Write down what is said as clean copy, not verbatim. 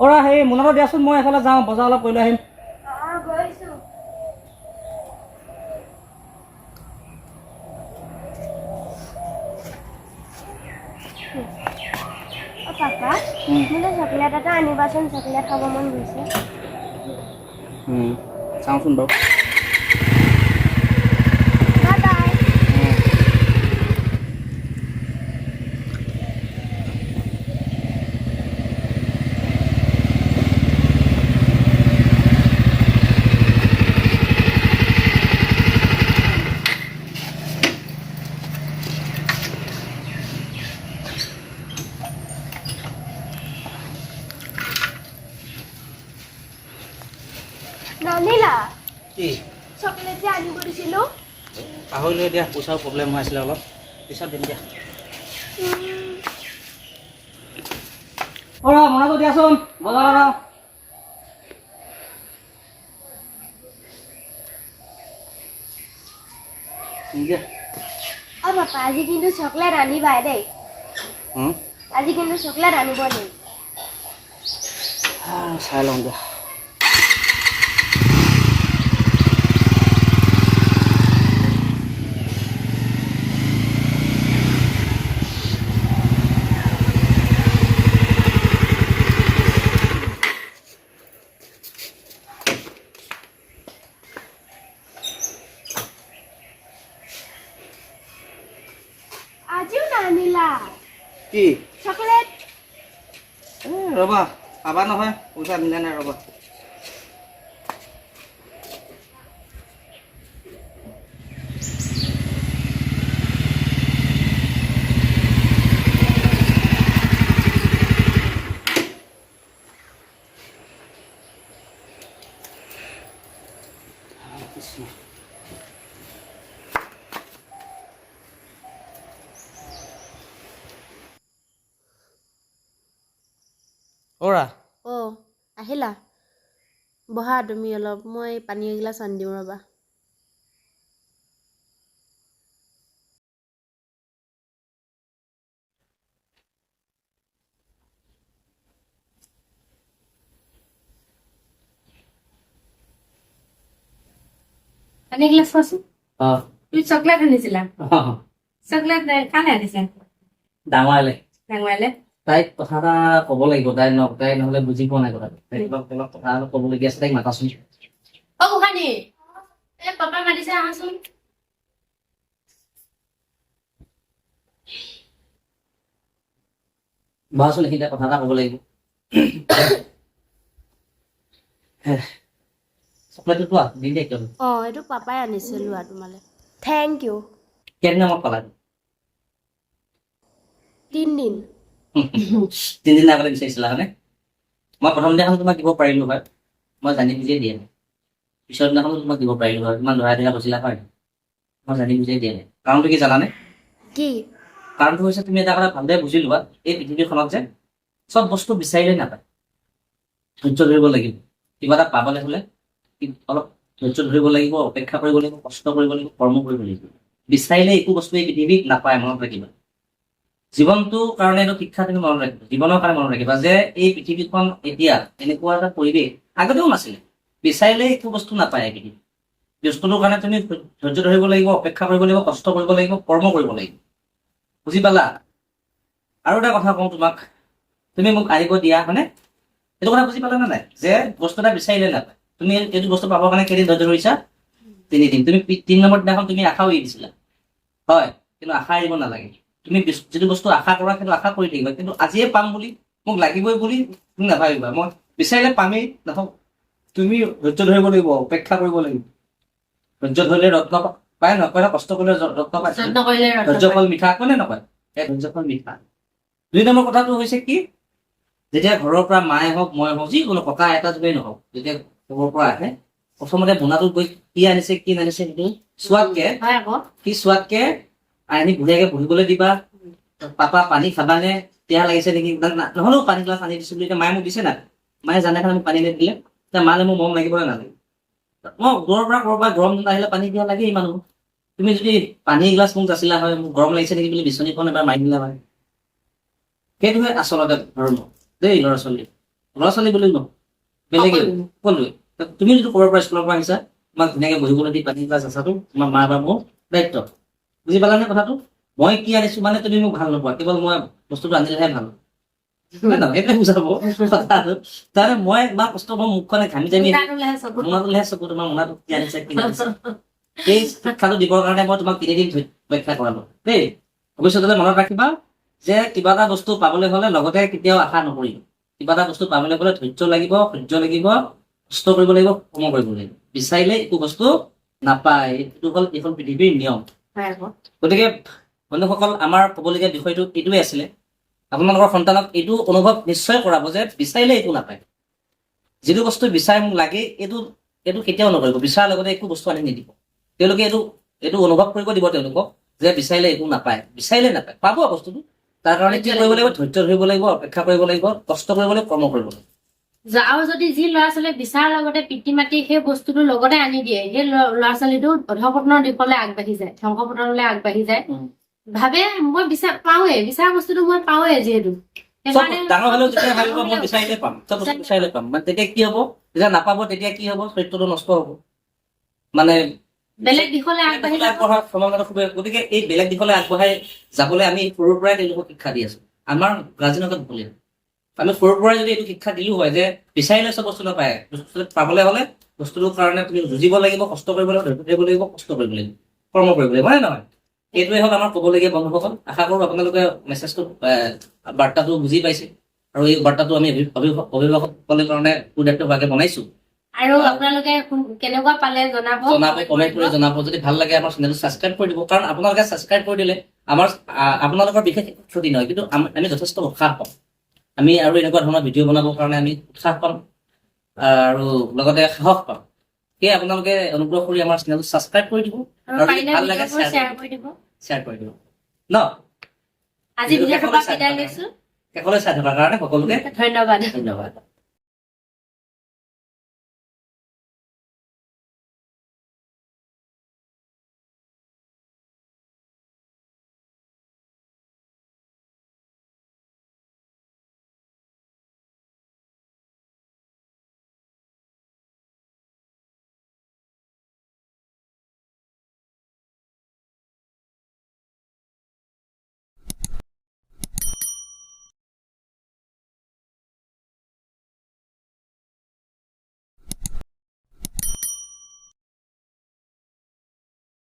Aura সেই মোনাটো দিয়াচোন, মই এফালে যাওঁ, বজাৰ অলপ কৰি লৈ আহিম। পাপা মোলৈ চকলেট এটা আনিবাচোন, চকলেট খাব মন গৈছে। চাওঁচোন বাৰু। Bye bye. নানিলা কি চকলেট যে আনিব দিছিলো? পাহৰিলোঁ দিয়া, পইচাৰ প্ৰব্লেম হৈ আছিলে অলপ, পিছত দিম দিয়া। অৰা মোনাটো দিয়াচোন, বজাৰ যাওঁ। দিয়া। পাপা আজি কিন্তু চকলেট আনিবাই দেই। আজি কিন্তু চকলেট আনিব দেই। চাই লওঁ দিয়া। আজিও নানিলা কি চকলেট? ৰ'বা, পাবা নহয়, পইচা মিলা নাই, ৰ'বা। অৰা আহিলা? বহা তুমি অলপ, মই পানী এগিলাচ আনি দিওঁ ৰ'বা। পানী এগিলাচ খোৱাচোন। তুমি চকলেট আনিছিলা? চকলেট কালে আনিছা? ডাঙৰলে ডাঙৰলে তাইক কথা এটা ক'ব লাগিব, তাই নহ'লে বুজি পোৱা নাই কথাটো। অলপ কথা অলপ ক'বলগীয়া আছে, তাইক মাতাচোন। অ গোসানী, পাপা মাতিছে, আহাচোন। বহাচোন, এইখিনিতে কথা এটা ক'ব লাগিব। চকলেটটো লোৱা, দি দে কিয়। এইটো পাপাই আনিছে, লোৱা তোমালে। Thank you. কেইদিনৰ মূৰত পালা? 3 দিন। 3 দিন আগতে বিচাৰিছিলা হয়নে? মই প্ৰথম দিনাখন তোমাক দিব পাৰিলোঁ হয়, মই জানি বুজিয়ে দিয়া নাই। পিছৰ দিনাখনো তোমাক দিব পাৰিলোঁ হয়, ইমান ধৰাই ধৰাই কৈছিলা হয়, মই জানি বুজিয়ে দিয়া নাই। কাৰণটো কি জানানে? কি কাৰণটো হৈছে, তুমি এটা কথা ভালদৰে বুজি লোৱা, এই পৃথিৱীখনত যে চব বস্তু বিচাৰিলেই নাপায়, ধৈৰ্য ধৰিব লাগিব। কিবা এটা পাবলৈ হ'লে অলপ ধৈৰ্য ধৰিব লাগিব, অপেক্ষা কৰিব লাগিব, কষ্ট কৰিব লাগিব, কৰ্ম কৰিব লাগিব। বিচাৰিলে একো বস্তু এই পৃথিৱীত নাপায়, মনত ৰাখিবা। জীৱনটোৰ কাৰণে এইটো শিক্ষা তুমি মনত ৰাখিবা, জীৱনৰ কাৰণে মনত ৰাখিবা যে এই পৃথিৱীখন এতিয়া এনেকুৱা এটা পৰিৱেশ আগতেও নাছিলে, বিচাৰিলে একো বস্তু নাপায় এই পৃথিৱীত। বস্তুটোৰ কাৰণে তুমি ধৈৰ্য ধৰিব লাগিব, অপেক্ষা কৰিব লাগিব, কষ্ট কৰিব লাগিব, কৰ্ম কৰিব লাগিব। বুজি পালা? আৰু এটা কথা কওঁ তোমাক, তুমি মোক আহিব দিয়া হয়নে? এইটো কথা বুজি পালা নে নাই, যে বস্তু এটা বিচাৰিলে নাপায়। তুমি এইটো বস্তু পাবৰ কাৰণে কেইদিন ধৈৰ্য ধৰিছা? 3 দিন। তুমি 3 নম্বৰ দিনাখন তুমি আশাও এৰি দিছিলা, হয়, কিন্তু আশা এৰিব নালাগে। তুমি যিটো বস্তু আশা কৰা, সেইটো আশা কৰি থাকিবা, কিন্তু আজিয়ে পাম বুলি, মোক লাগিবই বুলি তুমি নাভাবিবা। মই বিচাৰিলে পামেই নাথাক, তুমি ধৈৰ্য ধৰিব লাগিব, অপেক্ষা কৰিব লাগিব। ধৈৰ্য ধৰিলে ৰত্ন পায়, নকয় কষ্ট কৰিলে ৰত্ন পায়। ধৈৰ্য ফল মিঠা, কোনে নকয়? এই ধৈৰ্য ফল মিঠা। 2 নম্বৰ কথাটো হৈছে কি, যেতিয়া ঘৰৰ পৰা মায়ে হওক, মই হওক, যিকোনো ককা এটা যদিই নহওক, যেতিয়া ঘৰৰ পৰা আহে, প্ৰথমতে মোনাটোত গৈ কি আনিছে কি নানিছে সেইটো চোৱাতকে আনি ধুনীয়াকে বহিবলৈ দিবা। পাপা পানী খাবানে, পিয়াহ লাগিছে নেকি, নহলেও পানী গ্লাছ আনি দিছো বুলি এতিয়া মায়ে মোক দিছে না, মায়ে জানে কাৰণে মোক পানী নিদিলে, এতিয়া মালে মোৰ মৰম লাগিব নে নালাগে? মই দূৰৰ পৰা কৰবাত গৰম দিন আহিলে পানী দিয়া লাগেই মানুহ। তুমি যদি পানী এগিলাচ মোক যাচিলা হয়, মোক গৰম লাগিছে নেকি বুলি বিচনীখন এবাৰ মাৰি দিলা হয়। সেইটোহে আচলতে ধৰ্ম দেই ল'ৰা ছোৱালী। ল'ৰা ছোৱালী বুলি ন বেলেগে সকলোৱে তুমি যিটো ক'ব পৰা স্কুলৰ পৰা আহিছা তোমাক ধুনীয়াকে বহিবলৈ দি পানী ক্লাছ আছাটো তোমাৰ মা বা মোৰ দায়িত্ব বুজি পালানে কথাটো মই কি আনিছো মানে তুমি মোক ভাল নোপোৱা কেৱল মই বস্তুটো আনিলেহে ভাল সেইটোৱে বুজাব কথাটো তাৰমানে মই ইমান কষ্ট মই মুখখনে ঘামি জামি মোনাটোলেহে চকু মোনাটোলেহে চকু তোমাৰ মোনাটো কি আনিছে কি আনিছে সেই শিক্ষাটো দিবৰ কাৰণে মই তোমাক 3 দিন ব্যাখ্যা কৰালো দেই ভৱিষ্যতলৈ মনত ৰাখিবা যে কিবা এটা বস্তু পাবলৈ হলে লগতে কেতিয়াও আশা নকৰিব কিবা এটা বস্তু পাবলৈ হলে ধৈৰ্য লাগিব সহ্য লাগিব কষ্ট কৰিব লাগিব কৰ্ম কৰিব লাগিব বিচাৰিলে একো বস্তু নাপায় এইটো হ'ল এইখন পৃথিৱীৰ নিয়ম হয় আকৌ গতিকে বন্ধুসকল আমাৰ ক'বলগীয়া বিষয়টো এইটোৱে আছিলে আপোনালোকৰ সন্তানক এইটো অনুভৱ নিশ্চয় কৰাব যে বিচাৰিলে একো নাপায় যিটো বস্তু বিচাৰি মোক লাগে এইটো এইটো কেতিয়াও নকৰিব বিচাৰাৰ লগতে একো বস্তু আনি নিদিব তেওঁলোকে এইটো অনুভৱ কৰিব দিব তেওঁলোকক যে বিচাৰিলে একো নাপায় বিচাৰিলে নাপায় পাব বস্তুটো তাৰ কাৰণে কি কৰিব লাগিব ধৈৰ্য ধৰিব লাগিব অপেক্ষা কৰিব লাগিব কষ্ট কৰিব লাগিব কৰ্ম কৰিব লাগিব আৰু যদি যি ল'ৰা ছোৱালীয়ে বিচাৰ লগতে পিতৃ মাতৃ সেই বস্তুটো লগতে আনি দিয়ে সেই ল'ৰা ছোৱালীটো অধঃপতনৰ দিশলৈ আগবাঢ়ি যায় ধ্বংসপতনলৈ আগবাঢ়ি যায় ভাবে মই পাওঁৱে বিচাৰ বস্তুটো মই পাওঁৱে যিহেতু চব ডাঙৰ হলেও যেতিয়া ভাবিব মই বিচাৰিলে পাম চব বস্তু বিচাৰিলে পাম মানে তেতিয়া কি হব যেতিয়া নাপাব তেতিয়া কি হব চৰিত্ৰটো নষ্ট হব মানে বেলেগ দিশলৈ আগবাঢ়ি যাব আগবঢ়াৰ সম্ভাৱনাটো খুবেই গতিকে এই বেলেগ দিশলৈ আগবঢ়াই যাবলৈ আমি সৰুৰ পৰাই তেওঁলোকক শিক্ষা দি আছো আমাৰ গাৰ্জেনকে ভুল আমি সৰুৰ পৰাই যদি এইটো শিক্ষা দিলো হয় যে বিচাৰিলে চব বস্তু নাপায় বস্তু পাবলৈ হলে বস্তুটোৰ কাৰণে তুমি যুঁজিব লাগিব কষ্ট কৰিব লাগিব ধৈৰ্য ধৰিব লাগিব কষ্ট কৰিব লাগিব কৰ্ম কৰিব লাগিব হয় নহয় এইটোৱে হ'ল আমাৰ ক'বলগীয়া বন্ধুসকল আশা কৰো আপোনালোকে মেছেজটো বাৰ্তাটো বুজি পাইছে আৰু এই বাৰ্তাটো আমি অভিভাৱকসকলৰ কাৰণে সুদায়িত্ব ভাগে বনাইছো আৰু আপোনালোকে কেনেকুৱা পালে জনাব কমেণ্ট কৰি জনাব যদি ভাল লাগে আমাৰ চেনেলটো ছাবস্ক্ৰাইব কৰি দিব কাৰণ আপোনালোকে ছাবস্ক্ৰাইব কৰি দিলে আমাৰ আপোনালোকৰ বিশেষ ক্ষতি নহয় কিন্তু আমি যথেষ্ট উৎসাহ পাম আমি আৰু এনেকুৱা ধৰণৰ ভিডিঅ' বনাবৰ কাৰণে আমি উৎসাহ পাম আৰু লগতে সাহস পাম সেয়ে আপোনালোকে অনুগ্ৰহ কৰি আমাৰ চেনেলটো ছাবস্ক্ৰাইব কৰি দিব আৰু আৰু যদি পাৰিলে ভাল লাগে ভিডিঅ'বোৰ শ্বেয়াৰ কৰি দিব শ্বেয়াৰ কৰি দিব ন আজি ভিডিঅ'টোৰ পৰা বিদায় লৈছো শেষলৈ চাই থকাৰ কাৰণে সকলোকে ধন্যবাদ ধন্যবাদ